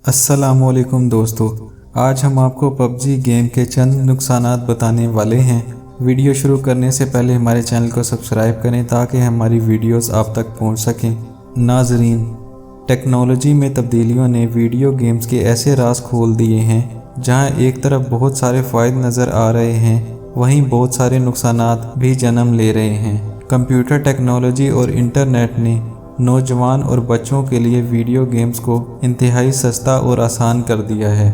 अस्सलाम वालेकुम दोस्तों, आज हम आपको पबजी गेम के चंद नुकसानात बताने वाले हैं। वीडियो शुरू करने से पहले हमारे चैनल को सब्सक्राइब करें ताकि हमारी वीडियोस आप तक पहुंच सकें। नाजरीन, टेक्नोलॉजी में तब्दीलियों ने वीडियो गेम्स के ऐसे राज खोल दिए हैं जहां एक तरफ बहुत सारे फ़ायदे नज़र आ रहे हैं, वहीं बहुत सारे नुकसानात भी जन्म ले रहे हैं। कंप्यूटर टेक्नोलॉजी और इंटरनेट ने नौजवान और बच्चों के लिए वीडियो गेम्स को इंतहाई सस्ता और आसान कर दिया है।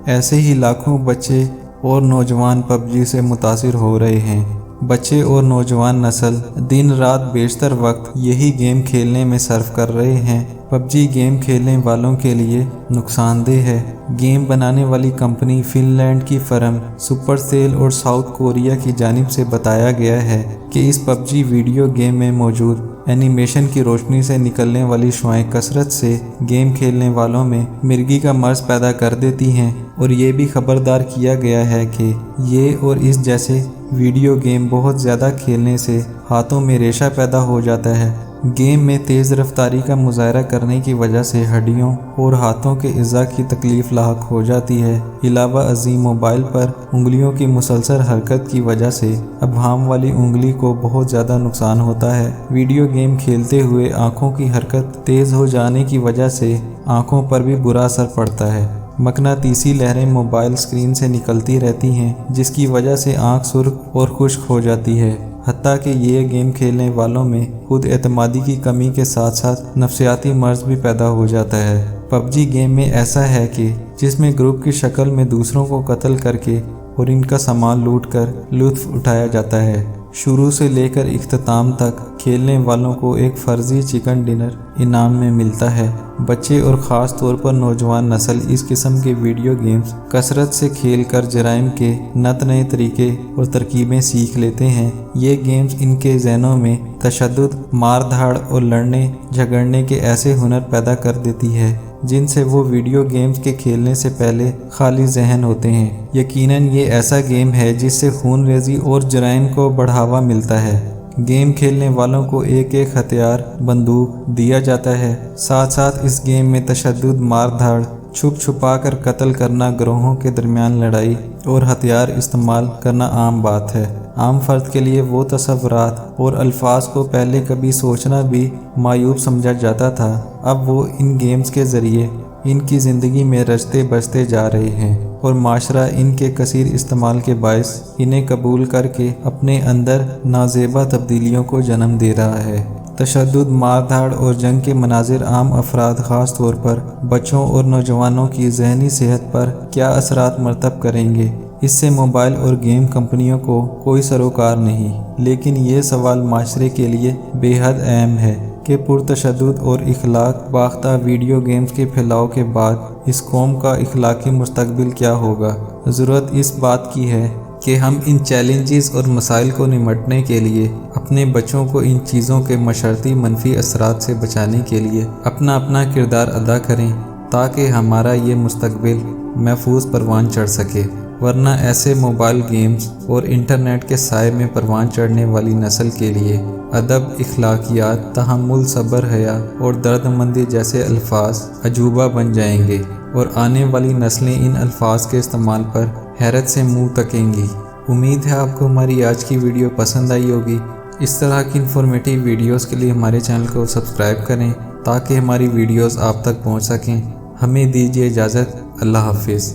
ऐसे ही लाखों बच्चे और नौजवान पबजी से मुतासिर हो रहे हैं। बच्चे और नौजवान नस्ल दिन रात बेशतर वक्त यही गेम खेलने में सर्फ कर रहे हैं। पबजी गेम खेलने वालों के लिए नुकसानदेह है। गेम बनाने वाली कंपनी फिनलैंड की फर्म सुपरसेल और साउथ कोरिया की जानिब से बताया गया है कि इस पबजी वीडियो गेम में मौजूद एनिमेशन की रोशनी से निकलने वाली शुआएं कसरत से गेम खेलने वालों में मिर्गी का मर्ज पैदा कर देती हैं, और ये भी खबरदार किया गया है कि ये और इस जैसे वीडियो गेम बहुत ज़्यादा खेलने से हाथों में रेशा पैदा हो जाता है। गेम में तेज़ रफ्तारी का मुजाहरा करने की वजह से हड्डियों और हाथों के इज़ा की तकलीफ लाहक हो जाती है। अलावा अजीम मोबाइल पर उंगलियों की मुसलसल हरकत की वजह से अबहाम वाली उंगली को बहुत ज़्यादा नुकसान होता है। वीडियो गेम खेलते हुए आँखों की हरकत तेज़ हो जाने की वजह से आँखों पर भी बुरा असर पड़ता है। मकनातीसी लहरें मोबाइल स्क्रीन से निकलती रहती हैं, जिसकी वजह से आँख सुर्ख और खुश्क हो जाती है। हत्ता कि ये गेम खेलने वालों में खुद एतमादी की कमी के साथ साथ नफ्सियाती मर्ज भी पैदा हो जाता है। पबजी गेम में ऐसा है कि जिसमें ग्रुप की शक्ल में दूसरों को कत्ल करके और इनका सामान लूट कर लुत्फ़ उठाया जाता है। शुरू से लेकर इख्तिताम तक खेलने वालों को एक फर्जी चिकन डिनर इनाम में मिलता है। बच्चे और ख़ास तौर पर नौजवान नस्ल इस किस्म के वीडियो गेम्स कसरत से खेलकर जराइम के नत नए तरीके और तरकीबें सीख लेते हैं। ये गेम्स इनके ज़हनों में तशद्दुद, मार धाड़ और लड़ने झगड़ने के ऐसे हुनर पैदा कर देती है जिनसे वो वीडियो गेम्स के खेलने से पहले खाली जहन होते हैं। यकीनन ये ऐसा गेम है जिससे खून रेजी और जराइम को बढ़ावा मिलता है। गेम खेलने वालों को एक एक हथियार बंदूक दिया जाता है। साथ साथ इस गेम में तशद्दुद, मार धाड़, छुप छुपा कर कत्ल करना, ग्रोहों के दरमियान लड़ाई और हथियार इस्तेमाल करना आम बात है। आम फर्द के लिए वो तसव्वुरात और अल्फाज को पहले कभी सोचना भी मायूब समझा जाता था, अब वो इन गेम्स के ज़रिए इनकी ज़िंदगी में रचते बसते जा रहे हैं और माशरा इनके कसीर इस्तेमाल के बायस इन्हें कबूल करके अपने अंदर नाजेबा तब्दीलियों को जन्म दे रहा है। तशद्दुद, मार धाड़ और जंग के मनाजिर आम अफराद ख़ास तौर पर बच्चों और नौजवानों की ज़हनी सेहत पर क्या असरात मरतब करेंगे, इससे मोबाइल और गेम कंपनियों को कोई सरोकार नहीं। लेकिन ये सवाल माशरे के लिए बेहद अहम है कि पुरतशद्दुद और इखलाक बाख्ता वीडियो गेम्स के फैलाव के बाद इस कौम का इखलाकी मुस्तकबिल क्या होगा। ज़रूरत इस बात की है कि हम इन चैलेंजेस और मसाइल को निमटने के लिए अपने बच्चों को इन चीज़ों के मशर्ती मनफी असरात से बचाने के लिए अपना अपना किरदार अदा करें, ताकि हमारा ये मुस्तकबिल महफूज परवान चढ़ सके। वरना ऐसे मोबाइल गेम्स और इंटरनेट के साए में परवान चढ़ने वाली नस्ल के लिए अदब, इखलाकियात, तहम्मुल, सब्र, हया और दर्दमंदी जैसे अल्फाज अजूबा बन जाएंगे, और आने वाली नस्लें इन अल्फाज के इस्तेमाल पर हैरत से मुंह तकेंगी। उम्मीद है आपको हमारी आज की वीडियो पसंद आई होगी। इस तरह की इन्फॉर्मेटिव वीडियोस के लिए हमारे चैनल को सब्सक्राइब करें ताकि हमारी वीडियोस आप तक पहुंच सकें। हमें दीजिए इजाज़त। अल्लाह हाफिज़।